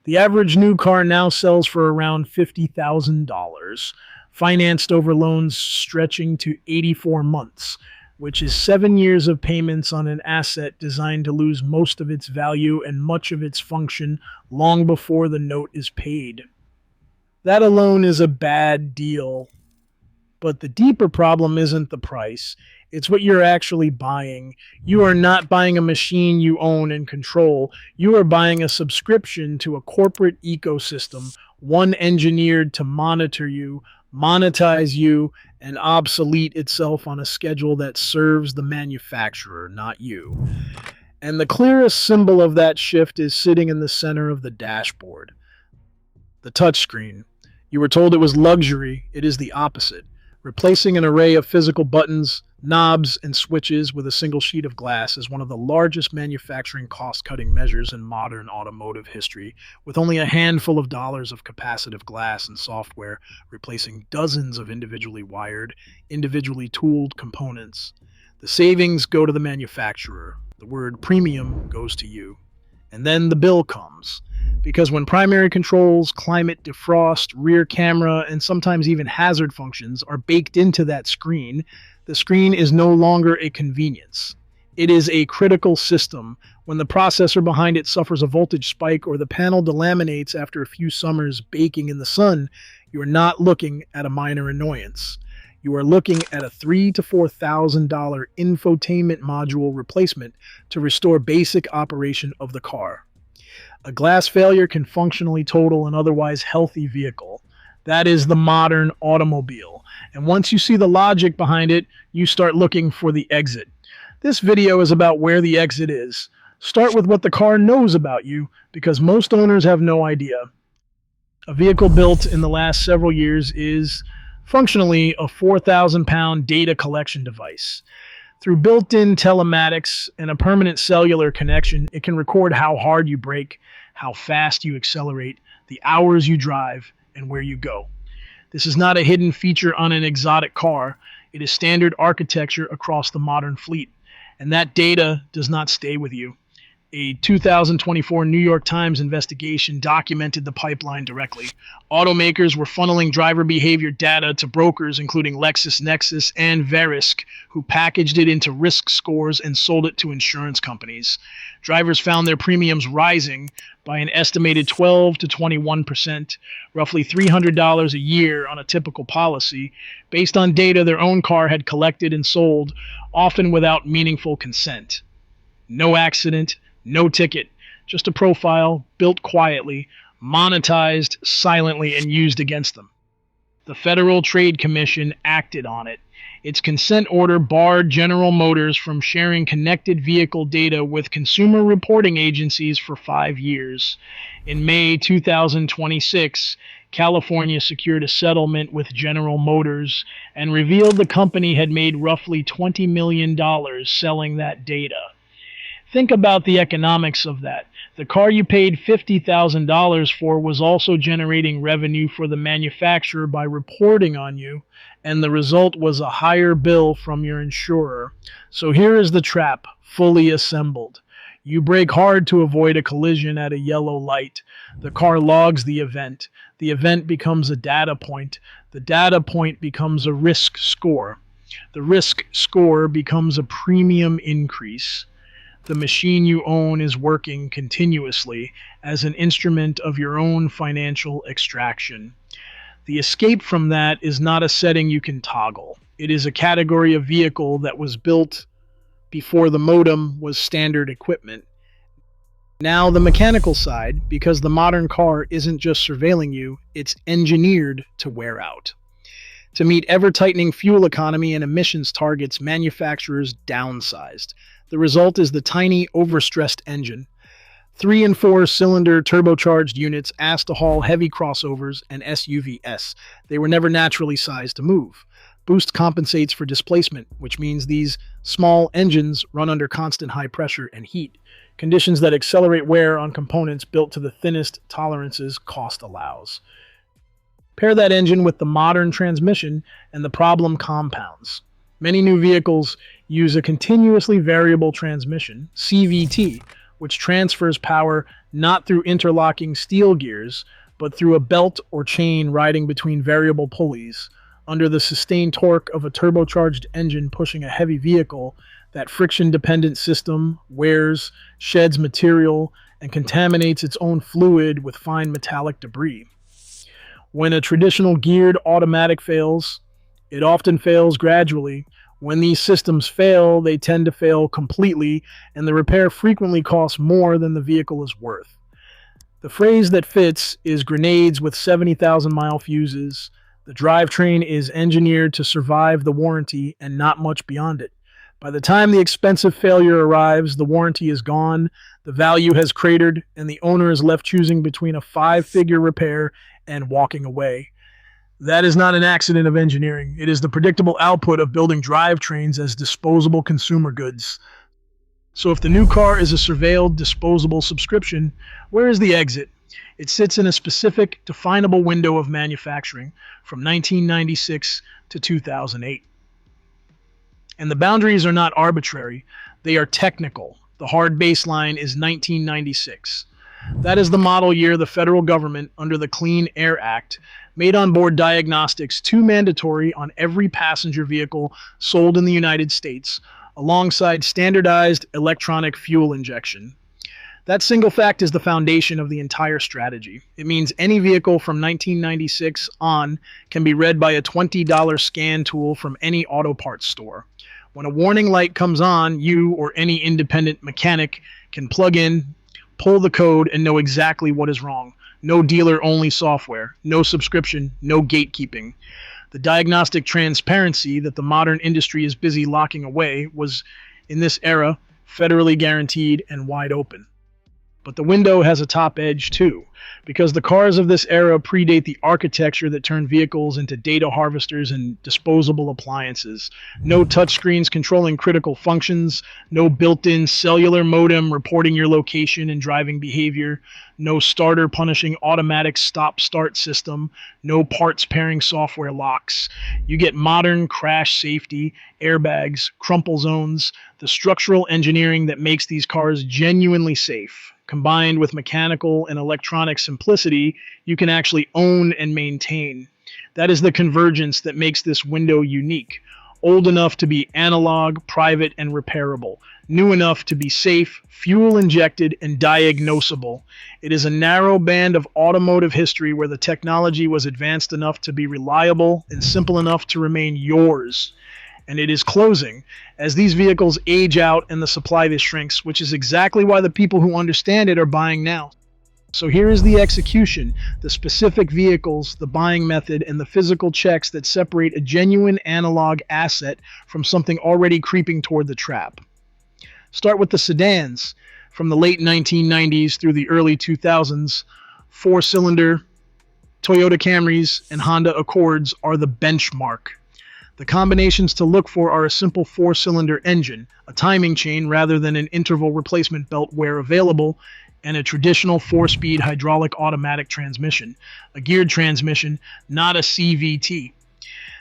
The average new car now sells for around $50,000, financed over loans stretching to 84 months, which is 7 years of payments on an asset designed to lose most of its value and much of its function long before the note is paid. That alone is a bad deal. But the deeper problem isn't the price. It's what you're actually buying. You are not buying a machine you own and control. You are buying a subscription to a corporate ecosystem, one engineered to monitor you, monetize you, and obsolete itself on a schedule that serves the manufacturer, not you. And the clearest symbol of that shift is sitting in the center of the dashboard. The touchscreen. You were told it was luxury. It is the opposite. Replacing an array of physical buttons, knobs, and switches with a single sheet of glass is one of the largest manufacturing cost-cutting measures in modern automotive history, with only a handful of dollars of capacitive glass and software replacing dozens of individually wired, individually tooled components. The savings go to the manufacturer. The word premium goes to you. And then the bill comes. Because when primary controls, climate defrost, rear camera, and sometimes even hazard functions are baked into that screen, the screen is no longer a convenience. It is a critical system. When the processor behind it suffers a voltage spike or the panel delaminates after a few summers baking in the sun, you are not looking at a minor annoyance. You are looking at a $3,000 to $4,000 infotainment module replacement to restore basic operation of the car. A glass failure can functionally total an otherwise healthy vehicle. That is the modern automobile. And once you see the logic behind it, you start looking for the exit. This video is about where the exit is. Start with what the car knows about you, because most owners have no idea. A vehicle built in the last several years is functionally a 4,000-pound data collection device. Through built-in telematics and a permanent cellular connection, it can record how hard you brake, how fast you accelerate, the hours you drive, and where you go. This is not a hidden feature on an exotic car. It is standard architecture across the modern fleet, and that data does not stay with you. A 2024 New York Times investigation documented the pipeline directly. Automakers were funneling driver behavior data to brokers including LexisNexis and Verisk, who packaged it into risk scores and sold it to insurance companies. Drivers found their premiums rising by an estimated 12 to 21%, roughly $300 a year on a typical policy, based on data their own car had collected and sold, often without meaningful consent. No accident, no ticket, just a profile built quietly, monetized silently, and used against them. The Federal Trade Commission acted on it. Its consent order barred General Motors from sharing connected vehicle data with consumer reporting agencies for 5 years. In May 2026, California secured a settlement with General Motors and revealed the company had made roughly $20 million selling that data. Think about the economics of that. The car you paid $50,000 for was also generating revenue for the manufacturer by reporting on you, and the result was a higher bill from your insurer. So here is the trap, fully assembled. You brake hard to avoid a collision at a yellow light. The car logs the event. The event becomes a data point. The data point becomes a risk score. The risk score becomes a premium increase. The machine you own is working continuously as an instrument of your own financial extraction. The escape from that is not a setting you can toggle. It is a category of vehicle that was built before the modem was standard equipment. Now the mechanical side, because the modern car isn't just surveilling you, it's engineered to wear out. To meet ever-tightening fuel economy and emissions targets, manufacturers downsized. The result is the tiny, overstressed engine. 3- and 4-cylinder turbocharged units asked to haul heavy crossovers and SUVs. They were never naturally sized to move. Boost compensates for displacement, which means these small engines run under constant high pressure and heat, conditions that accelerate wear on components built to the thinnest tolerances cost allows. Pair that engine with the modern transmission, and the problem compounds. Many new vehicles use a continuously variable transmission, CVT, which transfers power not through interlocking steel gears, but through a belt or chain riding between variable pulleys. Under the sustained torque of a turbocharged engine pushing a heavy vehicle, that friction-dependent system wears, sheds material, and contaminates its own fluid with fine metallic debris. When a traditional geared automatic fails, it often fails gradually. When these systems fail, they tend to fail completely, and the repair frequently costs more than the vehicle is worth. The phrase that fits is grenades with 70,000-mile fuses. The drivetrain is engineered to survive the warranty and not much beyond it. By the time the expensive failure arrives, the warranty is gone, the value has cratered, and the owner is left choosing between a 5-figure repair and walking away. That is not an accident of engineering. It is the predictable output of building drivetrains as disposable consumer goods. So if the new car is a surveilled disposable subscription, where is the exit? It sits in a specific, definable window of manufacturing from 1996 to 2008. And the boundaries are not arbitrary, they are technical. The hard baseline is 1996. That is the model year the federal government, under the Clean Air Act, made onboard diagnostics 2 mandatory on every passenger vehicle sold in the United States, alongside standardized electronic fuel injection. That single fact is the foundation of the entire strategy. It means any vehicle from 1996 on can be read by a $20 scan tool from any auto parts store. When a warning light comes on, you or any independent mechanic can plug in, pull the code, and know exactly what is wrong. No dealer-only software, no subscription, no gatekeeping. The diagnostic transparency that the modern industry is busy locking away was, in this era, federally guaranteed and wide open. But the window has a top edge too, because the cars of this era predate the architecture that turned vehicles into data harvesters and disposable appliances. No touchscreens controlling critical functions, no built-in cellular modem reporting your location and driving behavior, no starter punishing automatic stop-start system, no parts pairing software locks. You get modern crash safety, airbags, crumple zones, the structural engineering that makes these cars genuinely safe. Combined with mechanical and electronic simplicity, you can actually own and maintain. That is the convergence that makes this window unique. Old enough to be analog, private, and repairable. New enough to be safe, fuel-injected, and diagnosable. It is a narrow band of automotive history where the technology was advanced enough to be reliable and simple enough to remain yours. And it is closing as these vehicles age out and the supply shrinks, which is exactly why the people who understand it are buying now. So here is the execution, the specific vehicles, the buying method, and the physical checks that separate a genuine analog asset from something already creeping toward the trap. Start with the sedans. From the late 1990s through the early 2000s, 4-cylinder Toyota Camrys and Honda Accords are the benchmark. The combinations to look for are a simple 4-cylinder engine, a timing chain rather than an interval replacement belt where available, and a traditional 4-speed hydraulic automatic transmission, a geared transmission, not a CVT.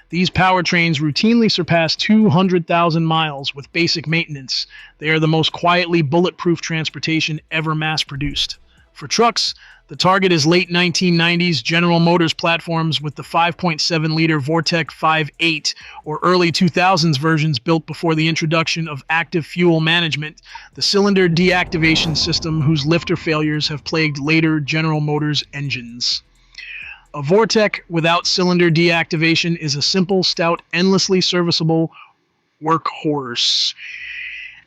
These powertrains routinely surpass 200,000 miles with basic maintenance. They are the most quietly bulletproof transportation ever mass-produced. For trucks, the target is late 1990s General Motors platforms with the 5.7-liter Vortec 5.8 or early 2000s versions built before the introduction of active fuel management, the cylinder deactivation system whose lifter failures have plagued later General Motors engines. A Vortec without cylinder deactivation is a simple, stout, endlessly serviceable workhorse.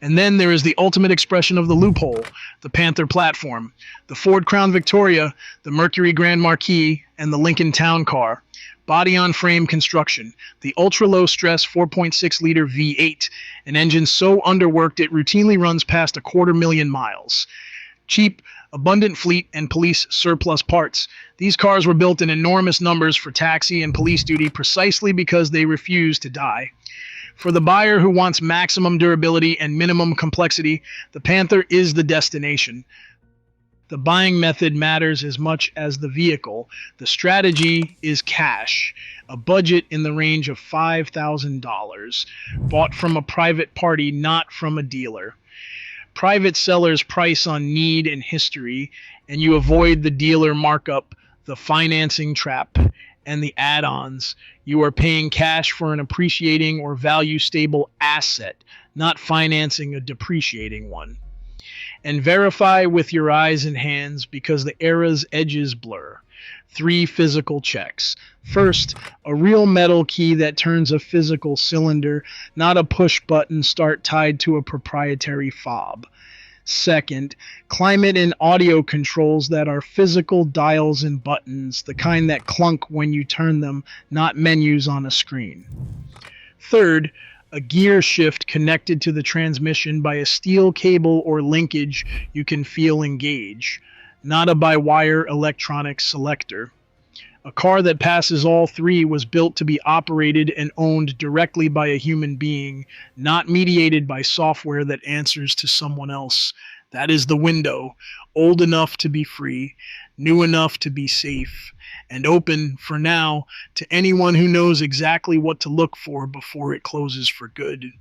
And then there is the ultimate expression of the loophole, the Panther platform, the Ford Crown Victoria, the Mercury Grand Marquis, and the Lincoln Town Car. Body-on-frame construction, the ultra-low stress 4.6-liter V8, an engine so underworked it routinely runs past 250,000 miles. Cheap, abundant fleet and police surplus parts. These cars were built in enormous numbers for taxi and police duty precisely because they refuse to die. For the buyer who wants maximum durability and minimum complexity, the Panther is the destination. The buying method matters as much as the vehicle. The strategy is cash, a budget in the range of $5,000, bought from a private party, not from a dealer. Private sellers price on need and history, and you avoid the dealer markup, the financing trap, and the add-ons. You are paying cash for an appreciating or value-stable asset, not financing a depreciating one. And verify with your eyes and hands because the era's edges blur. 3 physical checks. First, a real metal key that turns a physical cylinder, not a push-button start tied to a proprietary fob. Second, climate and audio controls that are physical dials and buttons, the kind that clunk when you turn them, not menus on a screen. Third, a gear shift connected to the transmission by a steel cable or linkage you can feel engage, not a by-wire electronic selector. A car that passes all 3 was built to be operated and owned directly by a human being, not mediated by software that answers to someone else. That is the window, old enough to be free, new enough to be safe, and open, for now, to anyone who knows exactly what to look for before it closes for good.